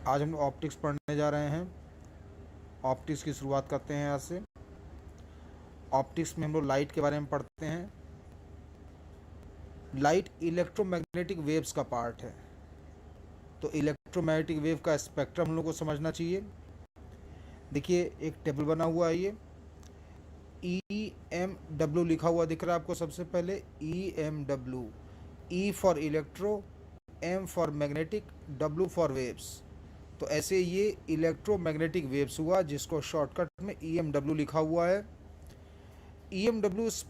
आज हम ऑप्टिक्स पढ़ने जा रहे हैं। ऑप्टिक्स की शुरुआत करते हैं आज से। ऑप्टिक्स में हम लोग लाइट के बारे में पढ़ते हैं। लाइट इलेक्ट्रोमैग्नेटिक वेव्स का पार्ट है, तो इलेक्ट्रोमैग्नेटिक वेव का स्पेक्ट्रम हम लोग को समझना चाहिए। देखिए एक टेबल बना हुआ है, ये EMW लिखा हुआ दिख रहा है आपको। सबसे पहले EMW, E for electro, M for magnetic, W for waves. तो ऐसे ये इलेक्ट्रोमैग्नेटिक वेव्स हुआ, जिसको शॉर्टकट में EMW लिखा हुआ है। EMW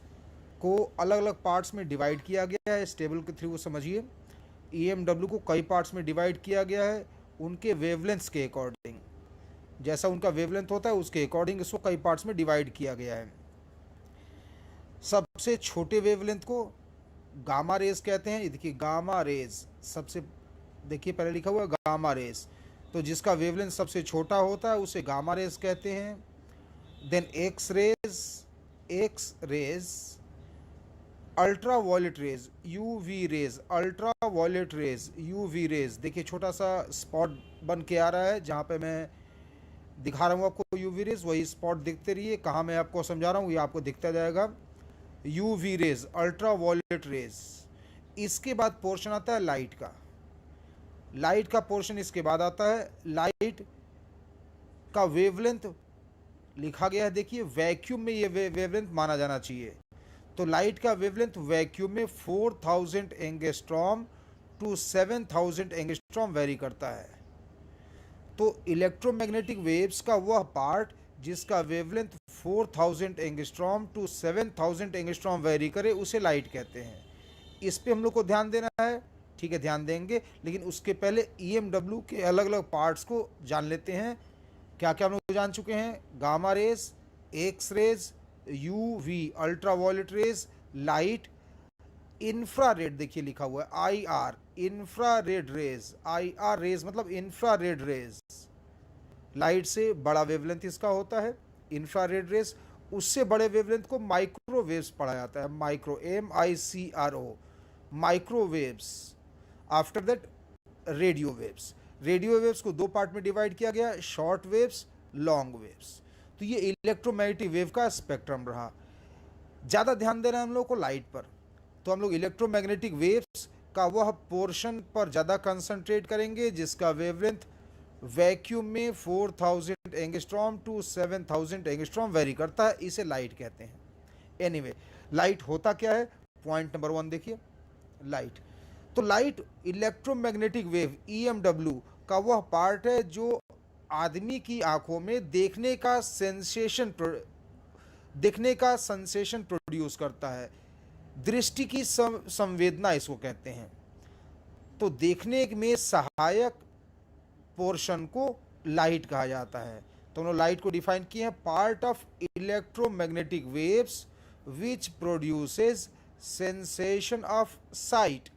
को अलग अलग पार्ट्स में डिवाइड किया गया है। इस टेबल के थ्रू समझिए, EMW को कई पार्ट्स में डिवाइड किया गया है उनके वेवलेंथ्स के अकॉर्डिंग। जैसा उनका वेवलेंथ होता है उसके अकॉर्डिंग इसको कई पार्ट्स में डिवाइड किया गया है। सबसे छोटे वेवलेंथ को गामा रेज कहते हैं। ये देखिए गामा रेज, सबसे देखिए पहले लिखा हुआ है गामा रेज, तो जिसका वेवलेंथ सबसे छोटा होता है उसे गामा रेज कहते हैं। Then X rays, ultra violet rays, UV rays, ultra violet rays, UV rays. देखिए छोटा सा स्पॉट बन के आ रहा है जहाँ पे मैं दिखा रहा हूँ आपको यूवी रेज, वही स्पॉट दिखते रहिए। कहाँ मैं आपको समझा रहा हूँ ये आपको दिखता जाएगा। UV rays, ultra violet rays. इसके बाद पोर्शन आता है लाइट का। लाइट का पोर्शन इसके बाद आता है। लाइट का वेवलेंथ लिखा गया है, देखिए वैक्यूम में ये वेवलेंथ माना जाना चाहिए। तो लाइट का वेवलेंथ वैक्यूम में 4000 एंगस्ट्रॉम टू 7000 एंगस्ट्रॉम वेरी करता है। तो इलेक्ट्रोमैग्नेटिक वेव्स का वह पार्ट जिसका wavelength 4000 angstrom to 7000 angstrom vary करे उसे लाइट कहते हैं। इस पे हम लोग को ध्यान देना है, ठीक है, ध्यान देंगे। लेकिन उसके पहले EMW के अलग अलग पार्ट्स को जान लेते हैं। क्या क्या हम लोग जान चुके हैं? Gamma rays, X rays, UV ultra violet rays, light, infrared, देखिए लिखा हुआ है IR, infrared rays. IR rays मतलब इंफ्रारेड रेज। लाइट से बड़ा वेवलेंथ इसका होता है इंफ्रारेड रेज। उससे बड़े वेवलेंथ को माइक्रोवेव्स पढ़ा जाता है। Micro, MICRO, microwaves. After that radio waves. Radio waves को दो पार्ट में डिवाइड किया गया, शॉर्ट वेव्स, लॉन्ग वेव्स। तो ये इलेक्ट्रोमैग्नेटिक वेव का स्पेक्ट्रम रहा। ज़्यादा ध्यान देना है हम लोग को लाइट पर, तो हम लोग इलेक्ट्रोमैग्नेटिक वेव्स का वह पोर्शन पर ज़्यादा कंसंट्रेट करेंगे जिसका वेवलेंथ वैक्यूम में 4000 एंगस्ट्रॉम टू 7000 एंगस्ट्रॉम वेरी करता है। इसे लाइट कहते हैं। एनीवे, लाइट होता क्या है? पॉइंट नंबर 1 देखिए, लाइट। तो लाइट इलेक्ट्रोमैग्नेटिक वेव EMW का वह पार्ट है जो आदमी की आंखों में देखने का सेंसेशन प्रोड्यूस करता है। दृष्टि की संवेदना इसको कहते हैं। तो देखने में सहायक पोर्शन को लाइट कहा जाता है। तो हम लोग लाइट को डिफाइन किए हैं, part of electromagnetic waves which produces sensation of site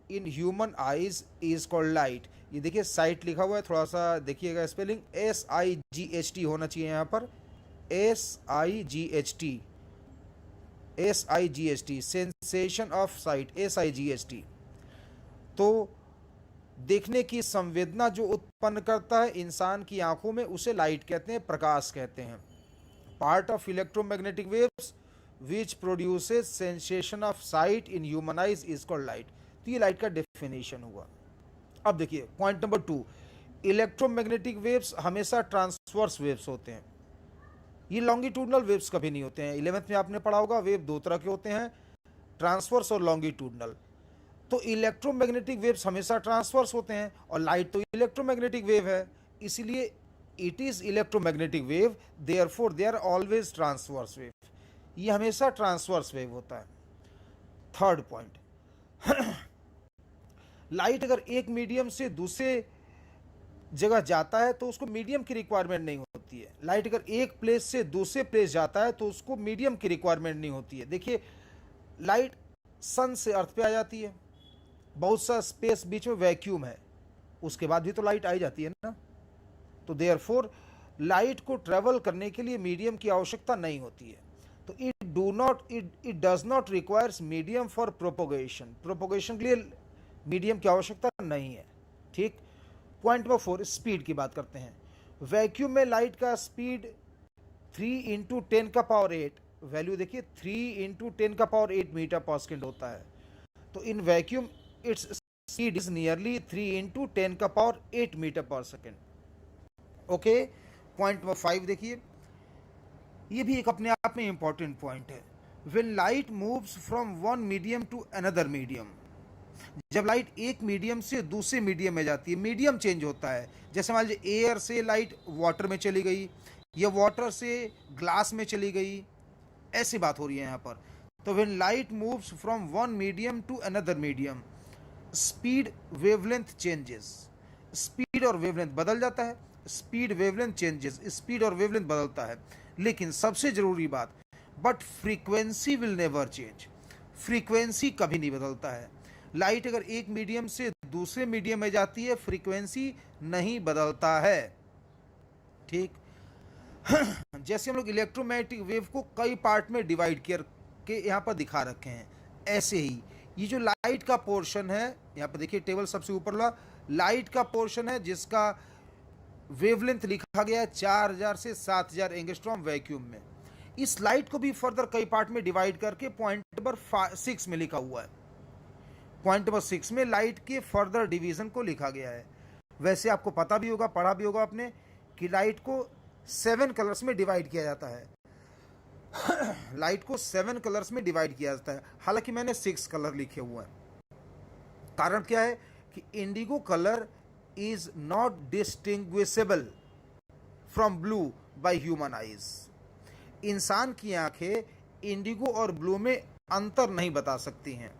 in human eyes is called light. ये देखिए साइट लिखा हुआ है, थोड़ा सा देखिएगा स्पेलिंग, SIGHT होना चाहिए यहाँ पर, SIGHT, sensation of site, SIGHT। तो देखने की संवेदना जो उत्पन्न करता है इंसान की आंखों में उसे लाइट कहते हैं, प्रकाश कहते हैं। Part of electromagnetic waves which produces sensation of site in human eyes is called light. तो ये लाइट का डेफिनेशन हुआ। अब देखिए पॉइंट नंबर 2, इलेक्ट्रोमैग्नेटिक वेव्स हमेशा ट्रांसवर्स वेव्स होते हैं। ये लॉन्गिट्यूडनल वेव्स कभी नहीं होते हैं। 11th में आपने पढ़ा होगा, वेव दो तरह के होते हैं, ट्रांसवर्स और लॉन्गिट्यूडनल। तो इलेक्ट्रोमैग्नेटिक वेव्स हमेशा ट्रांसवर्स होते हैं और लाइट तो इलेक्ट्रोमैग्नेटिक वेव है, इसलिए it is electromagnetic wave, therefore they are always transverse wave. ये हमेशा ट्रांसवर्स वेव होता है। थर्ड पॉइंट, लाइट अगर एक मीडियम से दूसरे जगह जाता है तो उसको मीडियम की रिक्वायरमेंट नहीं होती है। लाइट अगर एक प्लेस से दूसरे प्लेस जाता है तो उसको मीडियम की रिक्वायरमेंट नहीं होती है। देखिए लाइट सन से अर्थ पे आ जाती है, बहुत सा स्पेस बीच में वैक्यूम है, उसके बाद भी तो लाइट आई जाती है ना। तो देयरफॉर लाइट को ट्रेवल करने के लिए मीडियम की आवश्यकता नहीं होती है। तो it does not requires medium for propagation. Propagation के लिए मीडियम की आवश्यकता नहीं है, ठीक। पॉइंट नंबर 4, स्पीड की बात करते हैं। वैक्यूम में लाइट का स्पीड 3 इंटू 10⁸, वैल्यू देखिए 3 इंटू 10⁸ मीटर पर सेकेंड होता है। तो in vacuum its speed is nearly 3 into 10⁸ metre per second. Okay, point number 5 देखिए, ये भी एक अपने आप में इंपॉर्टेंट पॉइंट है। When light moves from one medium to another medium, जब लाइट एक मीडियम से दूसरे मीडियम में जाती है, मीडियम चेंज होता है। जैसे मान लीजिए एयर से लाइट वाटर में चली गई या वाटर से ग्लास में चली गई, ऐसी बात हो रही है यहाँ पर। तो when light moves from one medium to another medium, speed wavelength changes, speed और वेवलेंथ बदल जाता है। स्पीड वेवलेंथ चेंजेस, स्पीड और वेवलेंथ बदलता है। लेकिन सबसे जरूरी बात, but frequency will never change, frequency कभी नहीं बदलता है। लाइट अगर एक मीडियम से दूसरे मीडियम में जाती है, फ्रीक्वेंसी नहीं बदलता है। ठीक, जैसे हम लोग इलेक्ट्रोमैग्नेटिक वेव को कई पार्ट में डिवाइड करके यहाँ पर दिखा रखे हैं, ऐसे ही ये जो लाइट का पोर्शन है, यहाँ पर देखिए टेबल सबसे ऊपर वाला लाइट का पोर्शन है जिसका वेवलेंथ लिखा गया है 4000 से 7000 एंगस्ट्रॉम वैक्यूम में। इस लाइट को भी फर्दर कई पार्ट में डिवाइड करके पॉइंट नंबर 6 में लिखा हुआ है। पॉइंट नंबर 6 में लाइट के फर्दर डिवीजन को लिखा गया है। वैसे आपको पता भी होगा, पढ़ा भी होगा आपने, कि लाइट को 7 कलर्स में डिवाइड किया जाता है। लाइट को 7 कलर्स में डिवाइड किया जाता है, हालांकि मैंने 6 कलर लिखे हुए हैं। कारण क्या है कि Indigo colour is not distinguishable from blue by human eyes. इंसान की आंखें इंडिगो और ब्लू में अंतर नहीं बता सकती हैं।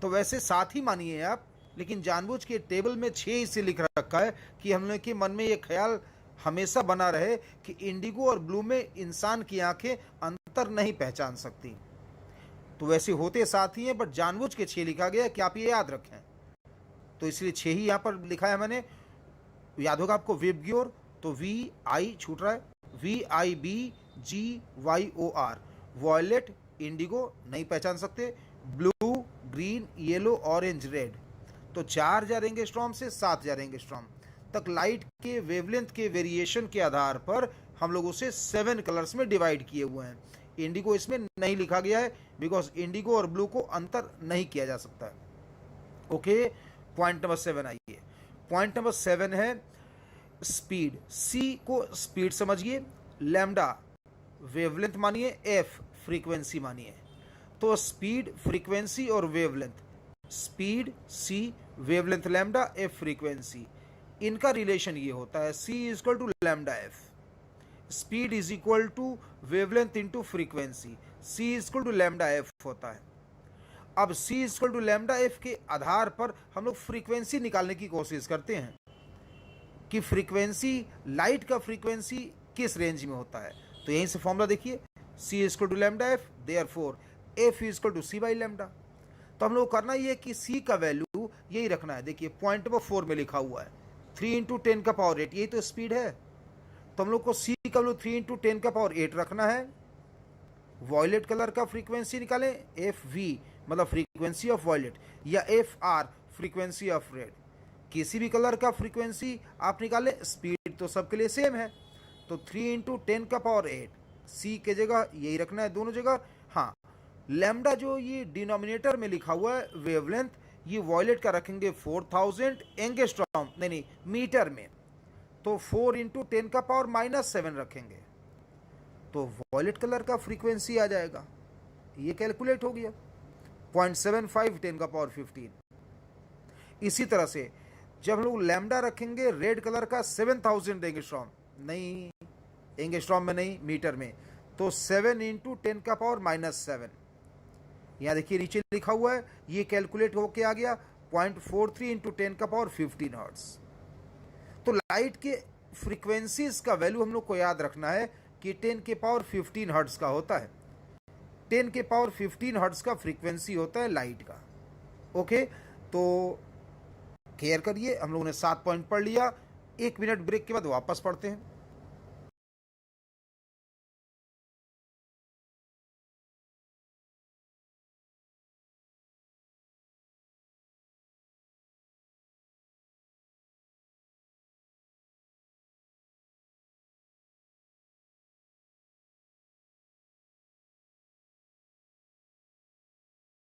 तो वैसे साथ ही मानिए आप, लेकिन जानबूझ के टेबल में 6 इसे लिख रखा है कि हम लोग के मन में ये ख्याल हमेशा बना रहे कि इंडिगो और ब्लू में इंसान की आंखें अंतर नहीं पहचान सकती। तो वैसे होते साथ ही हैं, बट जानबूझ के 6 लिखा गया कि आप ये याद रखें। तो इसलिए 6 ही यहाँ पर लिखा है मैंने। याद होगा आपको विबग्योर, तो VI छूट रहा है, VIBGYOR, वॉयलेट इंडिगो नहीं पहचान सकते, blue green yellow orange red. तो 4000 एंगस्ट्रॉम से 7000 एंगस्ट्रॉम तक लाइट के वेवलेंथ के वेरिएशन के आधार पर हम लोग उसे 7 कलर्स में डिवाइड किए हुए हैं। इंडिगो इसमें नहीं लिखा गया है, बिकॉज इंडिगो और ब्लू को अंतर नहीं किया जा सकता है। ओके, पॉइंट नंबर 7 आइए। पॉइंट नंबर 7 है स्पीड। सी को स्पीड समझिए, लैम्डा वेवलेंथ मानिए, एफ फ्रीक्वेंसी मानिए। तो स्पीड, फ्रीक्वेंसी और wavelength, speed C, wavelength lambda, F frequency, इनका रिलेशन ये होता है C is equal to lambda F. Speed is equal to wavelength into frequency, C is equal to lambda F होता है। अब C is equal to lambda F के आधार पर हम लोग फ्रीक्वेंसी निकालने की कोशिश करते हैं कि फ्रीक्वेंसी, लाइट का फ्रीक्वेंसी किस रेंज में होता है। तो यहीं से फॉर्मूला देखिए, C is equal to lambda F, therefore F is equal to C by lambda. तो हम लोग करना ये है कि C का वैल्यू यही रखना है। देखिए पॉइंट नंबर 4 में लिखा हुआ है 3 इंटू 10⁸, यही तो स्पीड है। तो हम लोग को C का वैल्यू 3 इंटू 10⁸ रखना है। वॉयलेट कलर का फ्रीक्वेंसी निकालें, FV मतलब फ्रीक्वेंसी ऑफ वॉयलेट, या FR फ्रीक्वेंसी ऑफ रेड। किसी भी कलर का फ्रीक्वेंसी आप निकालें, स्पीड तो सबके लिए सेम है। तो 3 इंटू 10⁸, C के जगह यही रखना है दोनों जगह। हाँ, लैम्डा जो ये डिनोमिनेटर में लिखा हुआ है वेवलेंथ, ये वॉयलेट का रखेंगे 4000 एंगस्ट्रॉम, नहीं मीटर में। तो 4 इंटू 10⁻⁻7 रखेंगे, तो वॉयलेट कलर का फ्रीक्वेंसी आ जाएगा। ये कैलकुलेट हो गया 0.75 10⁻15। इसी तरह से जब हम लोग लैम्डा रखेंगे रेड कलर का 7000 एंगस्ट्रॉम, नहीं एंगस्ट्रॉम में नहीं मीटर में, तो 7 इंटू 10⁻⁻7, यहाँ देखिए नीचे लिखा हुआ है, ये कैलकुलेट होके आ गया 0.43 इंटू 10⁻15 हर्ट्ज। तो लाइट के फ्रीक्वेंसीज का वैल्यू हम लोग को याद रखना है कि 10⁻15 हर्ट्ज का होता है। 10⁻15 हर्ट्ज का फ्रीक्वेंसी होता है लाइट का। ओके, तो केयर करिए, हम लोगों ने 7 पॉइंट पढ़ लिया। 1 मिनट ब्रेक के बाद वापस पढ़ते हैं।